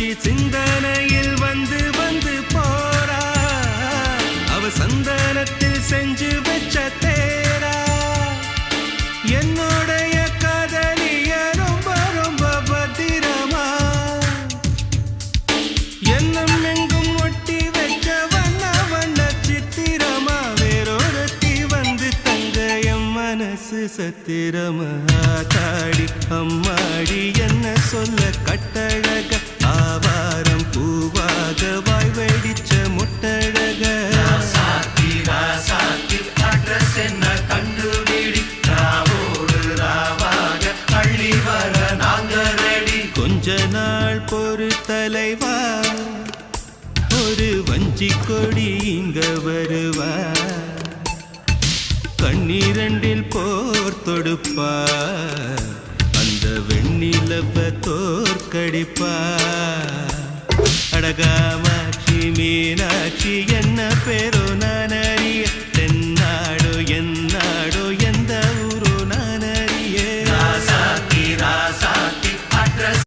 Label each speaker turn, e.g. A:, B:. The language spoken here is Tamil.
A: மீனாட்சி சிந்தனையில் வந்து வந்து போறா அவ சந்தனத்தில் செஞ்சு வச்ச தேரா என்னுடைய காதலிய ரொம்ப ரொம்ப பத்திரமா எண்ணம் எங்கும் ஒட்டி வச்ச வண்ண வண்ண சித்திரமா வேறொருத்தி வந்து தங்க என் மனசு சத்திரமா தாடி அம்மாடி என்ன சொல்ல கட்டழக ஆவாரம் பூவாக வாய் வெடிச்ச முட்டழக
B: அட்ரஸ் என்ன கண்டுபிடி ராவோடு ராவாக அள்ளி வர நாங்க ரெடி
A: கொஞ்ச நாள் பொறு தலைவா ஒரு வஞ்சி கொடி இங்க வருவா கண்ணீரண்டில் போர் தொடுப்பா அந்த வெண்ணிலவ தோற்கடிப்பா அடகாமாட்சி மீனாட்சி என்ன பேர்